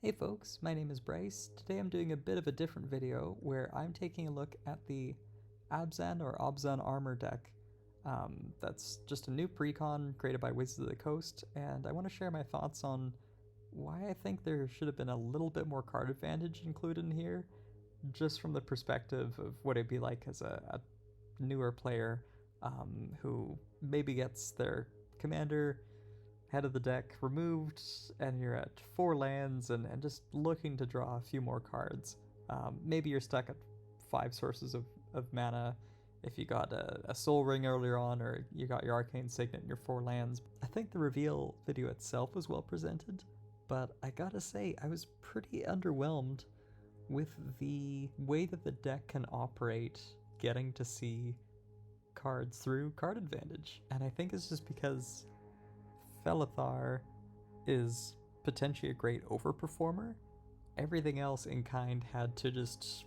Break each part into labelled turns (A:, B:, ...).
A: Hey folks, my name is Bryce. Today I'm doing a bit of a different video where I'm taking a look at the Abzan Armor deck. That's just a new precon created by Wizards of the Coast, and I want to share my thoughts on why I think there should have been a little bit more card advantage included in here, just from the perspective of what it'd be like as a newer player who maybe gets their commander head of the deck removed, and you're at 4 lands and just looking to draw a few more cards. Maybe you're stuck at 5 sources of mana if you got a Soul Ring earlier on, or you got your Arcane Signet in your 4 lands. I think the reveal video itself was well presented, but I gotta say, I was pretty underwhelmed with the way that the deck can operate getting to see cards through card advantage. And I think it's just because Felithar is potentially a great overperformer. Everything else in kind had to just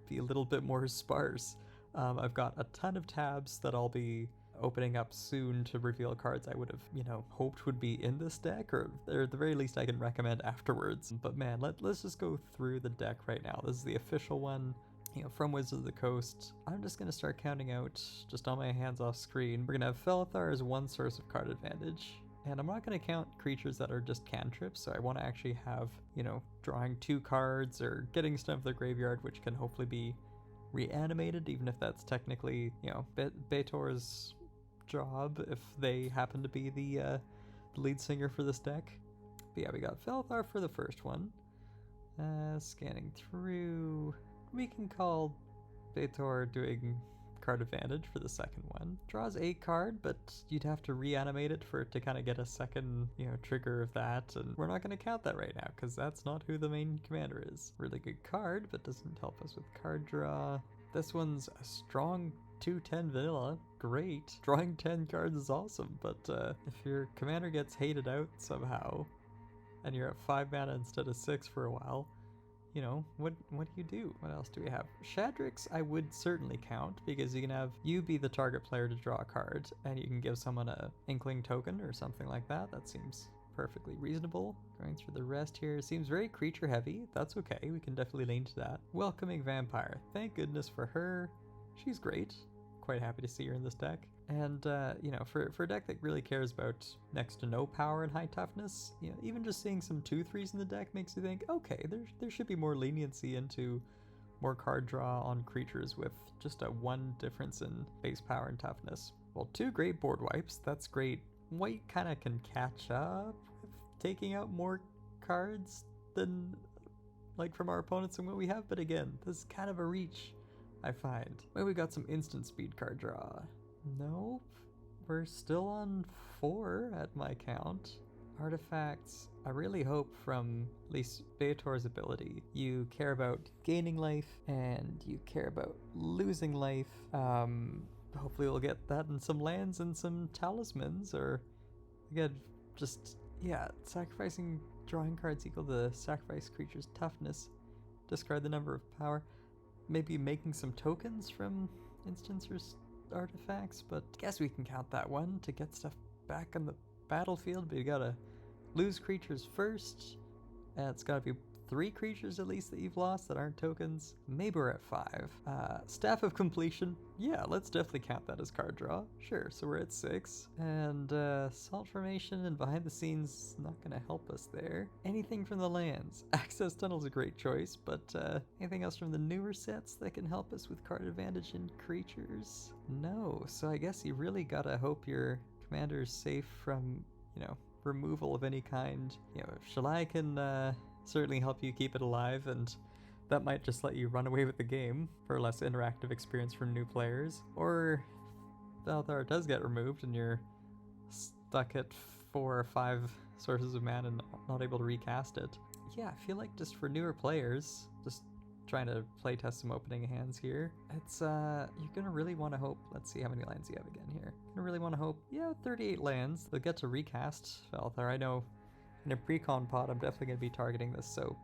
A: be a little bit more sparse. I've got a ton of tabs that I'll be opening up soon to reveal cards I would have, hoped would be in this deck, or at the very least I can recommend afterwards. But man, let's just go through the deck right now. This is the official one, from Wizards of the Coast. I'm just gonna start counting out just on my hands off screen. We're gonna have Felithar as one source of card advantage, and I'm not gonna count creatures that are just cantrips, so I want to actually have, drawing 2 cards or getting stuff to the graveyard, which can hopefully be reanimated, even if that's technically, Betor's job if they happen to be the lead singer for this deck. But yeah, we got Felithar for the first one. Scanning through, we can call Betor doing card advantage for the second one. Draws a card, but you'd have to reanimate it for it to kind of get a second, trigger of that, and we're not going to count that right now because that's not who the main commander is. Really good card, but doesn't help us with card draw. This one's a strong 2/10 vanilla. Great. Drawing 10 cards is awesome, but if your commander gets hated out somehow and you're at 5 mana instead of 6 for a while, what do you do? What else do we have? Shadrix I would certainly count, because you can have you be the target player to draw a card, and you can give someone a Inkling token or something like that. That seems perfectly reasonable. Going through the rest here, seems very creature heavy. That's okay, we can definitely lean to that. Welcoming Vampire, thank goodness for her. She's great. Quite happy to see her in this deck. And for a deck that really cares about next to no power and high toughness, even just seeing some 2/3s in the deck makes you think, okay, there should be more leniency into more card draw on creatures with just a 1 difference in base power and toughness. Well, 2 great board wipes, that's great. White kind of can catch up with taking out more cards than from our opponents and what we have, but again, this is kind of a reach, I find. Well, we got some instant speed card draw. Nope. We're still on 4 at my count. Artifacts, I really hope from at least Betor's ability, you care about gaining life and you care about losing life. Hopefully we'll get that in some lands and some talismans, or again, sacrificing drawing cards equal to sacrifice creature's toughness. Discard the number of power. Maybe making some tokens from instants or artifacts, but I guess we can count that one to get stuff back on the battlefield, but you gotta lose creatures first, and it's gotta be 3 creatures at least that you've lost that aren't tokens. Maybe we're at 5. Staff of Completion, yeah, let's definitely count that as card draw. Sure, so we're at 6. And Salt Formation and Behind the Scenes, not gonna help us there. Anything from the lands. Access Tunnel's a great choice, but anything else from the newer sets that can help us with card advantage in creatures? No, so I guess you really gotta hope your commander's safe from, removal of any kind. Shalai can certainly help you keep it alive, and that might just let you run away with the game for a less interactive experience from new players. Or Felithar does get removed and you're stuck at 4 or 5 sources of mana and not able to recast it. Yeah, I feel like just for newer players, just trying to playtest some opening hands here, it's you're gonna really want to hope. Let's see how many lands you have again here. You're gonna really want to hope, 38 lands. They'll get to recast Felithar. I know in a precon pod I'm definitely going to be targeting this. So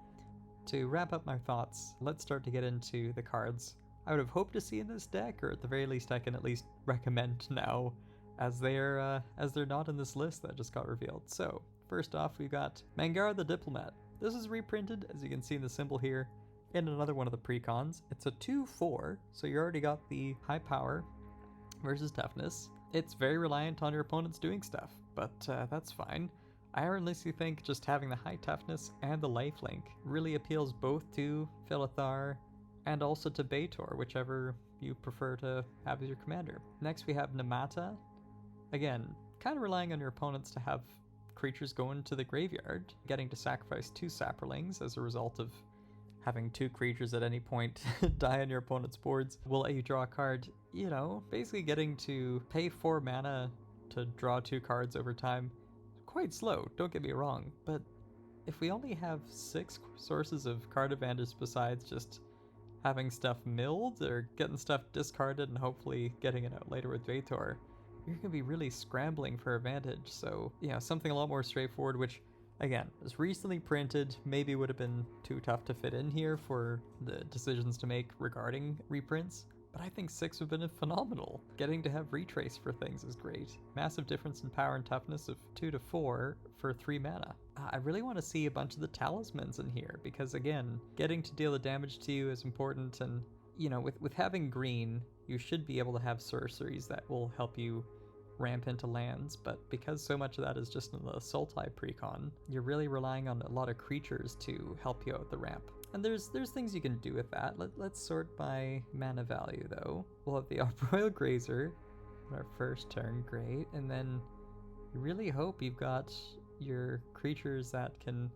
A: to wrap up my thoughts, let's start to get into the cards I would have hoped to see in this deck, or at the very least I can at least recommend now, as they're not in this list that just got revealed. So first off, we've got Mangar the Diplomat. This is reprinted, as you can see in the symbol here, in another one of the precons. It's a 2/4, so you already got the high power versus toughness. It's very reliant on your opponents doing stuff, but that's fine. I honestly think just having the high toughness and the lifelink really appeals both to Philithar and also to Baator, whichever you prefer to have as your commander. Next we have Namata. Again, kind of relying on your opponents to have creatures go into the graveyard, getting to sacrifice 2 Saprolings as a result of having 2 creatures at any point die on your opponent's boards will let you draw a card. You know, basically getting to pay 4 mana to draw 2 cards over time. Quite slow, don't get me wrong, but if we only have 6 sources of card advantage besides just having stuff milled or getting stuff discarded and hopefully getting it out later with Baator, you're going to be really scrambling for advantage. So, you know, something a lot more straightforward, which, again, was recently printed, maybe would have been too tough to fit in here for the decisions to make regarding reprints, but I think 6 would have been phenomenal. Getting to have retrace for things is great. Massive difference in power and toughness of 2 to 4 for 3 mana. I really want to see a bunch of the talismans in here, because again, getting to deal the damage to you is important, and, you know, with having green, you should be able to have sorceries that will help you ramp into lands, but because so much of that is just in the Sultai precon, you're really relying on a lot of creatures to help you out the ramp. And there's things you can do with that. Let's sort by mana value though. We'll have the Arboreal Grazer on our first turn, great, and then you really hope you've got your creatures that can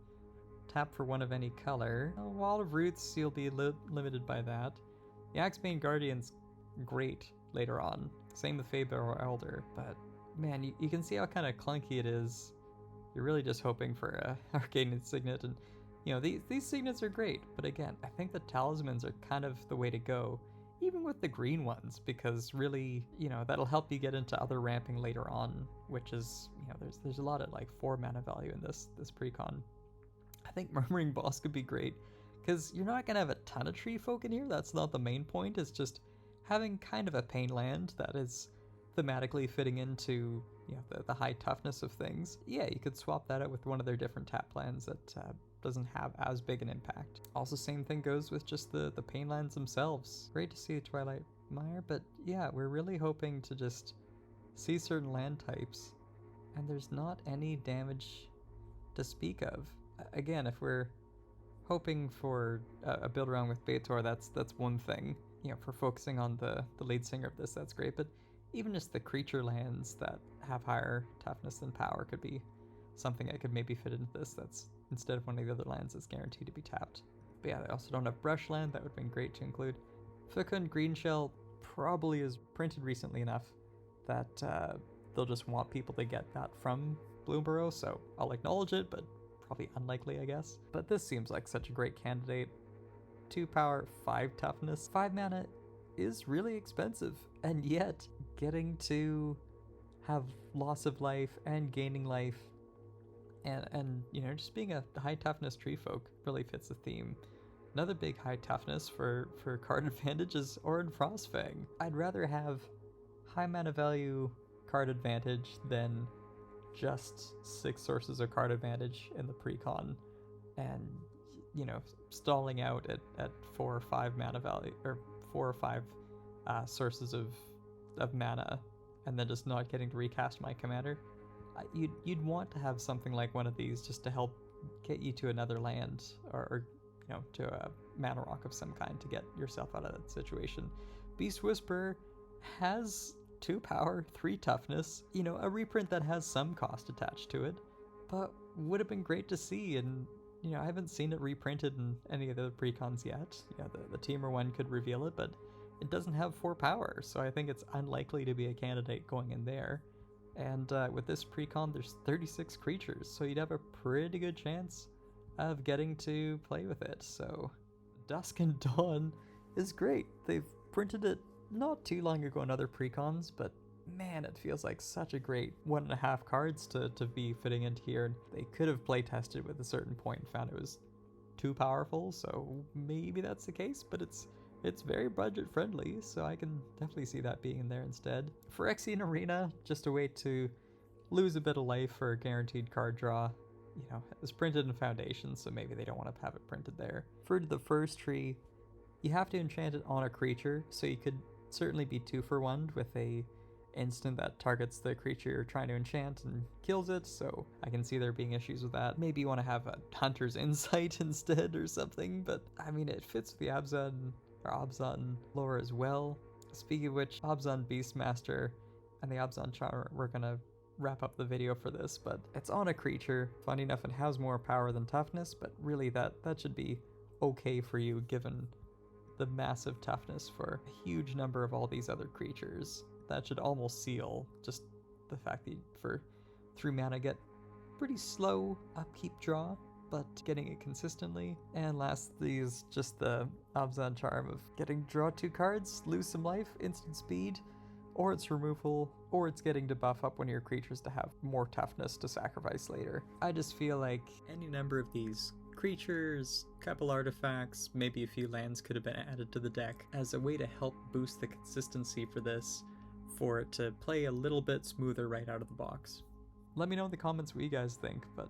A: tap for 1 of any color. A Wall of Roots, you'll be limited by that. The Axebane Guardian's great later on. Same with Faebar Elder, but man, you can see how kind of clunky it is. You're really just hoping for a Arcane Signet, and you know, these signets are great, but again, I think the talismans are kind of the way to go, even with the green ones, because really, you know, that'll help you get into other ramping later on, which is, you know, there's a lot of like 4 mana value in this precon. I think Murmuring Boss could be great, because you're not gonna have a ton of tree folk in here. That's not the main point. It's just having kind of a pain land that is thematically fitting into, you know, the high toughness of things. Yeah, you could swap that out with one of their different tap lands that doesn't have as big an impact. Also, same thing goes with just the pain lands themselves. Great to see Twilight Mire, but yeah, we're really hoping to just see certain land types, and there's not any damage to speak of. Again, if we're hoping for a build around with Baator, that's one thing. You know, for focusing on the lead singer of this, that's great, but even just the creature lands that have higher toughness than power could be something that could maybe fit into this, that's instead of one of the other lands that's guaranteed to be tapped. But yeah, they also don't have Brushland, that would have been great to include. Fekund Greenshell probably is printed recently enough that they'll just want people to get that from Bloomburrow, so I'll acknowledge it, but probably unlikely, I guess. But this seems like such a great candidate. 2 power, 5 toughness, 5 mana is really expensive, and yet getting to have loss of life and gaining life and you know, just being a high toughness tree folk really fits the theme. Another big high toughness for card advantage is Orin Frostfang. I'd rather have high mana value card advantage than just 6 sources of card advantage in the precon, and, you know, stalling out at 4 or 5 mana value, or 4 or 5 sources of mana, and then just not getting to recast my commander. You'd want to have something like one of these just to help get you to another land, or you know, to a mana rock of some kind to get yourself out of that situation. Beast Whisperer has 2 power, 3 toughness, you know, a reprint that has some cost attached to it, but would have been great to see. And you know, I haven't seen it reprinted in any of the precons yet. Yeah, the Teamer one could reveal it, but it doesn't have 4 power, so I think it's unlikely to be a candidate going in there. And with this precon, there's 36 creatures, so you'd have a pretty good chance of getting to play with it. So Dusk and Dawn is great. They've printed it not too long ago in other precons, but man, it feels like such a great 1.5 cards to be fitting into here. They could have play tested with a certain point and found it was too powerful, so maybe that's the case, but it's very budget friendly, so I can definitely see that being in there instead. Phyrexian Arena, just a way to lose a bit of life for a guaranteed card draw. you know, is printed in Foundation, so maybe they don't want to have it printed there. For the first tree, you have to enchant it on a creature, so you could certainly be 2 for 1 with a instant that targets the creature you're trying to enchant and kills it, so I can see there being issues with that. Maybe you want to have a Hunter's Insight instead or something, but I mean, it fits with the Abzan lore as well. Speaking of which, Abzan Beastmaster and the Abzan Charmer, we're gonna wrap up the video for this, but it's on a creature. Funny enough, it has more power than toughness, but really that should be okay for you given the massive toughness for a huge number of all these other creatures. That should almost seal just the fact that you, for 3 mana, get pretty slow upkeep draw, but getting it consistently. And lastly is just the Abzan charm of getting draw 2 cards, lose some life, instant speed, or its removal, or it's getting to buff up one of your creatures to have more toughness to sacrifice later. I just feel like any number of these creatures, couple artifacts, maybe a few lands could have been added to the deck as a way to help boost the consistency for this, for it to play a little bit smoother right out of the box. Let me know in the comments what you guys think, but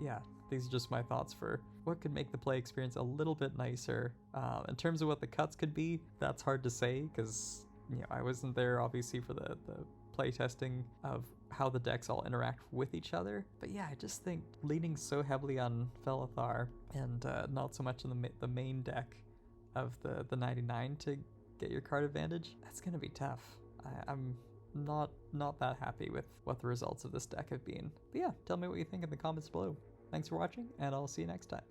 A: yeah, these are just my thoughts for what could make the play experience a little bit nicer. In terms of what the cuts could be, that's hard to say, because you know, I wasn't there obviously for the play testing of how the decks all interact with each other. But yeah, I just think leaning so heavily on Felithar and not so much in the main deck of the 99 to get your card advantage, that's gonna be tough. I'm not that happy with what the results of this deck have been. But yeah, tell me what you think in the comments below. Thanks for watching, and I'll see you next time.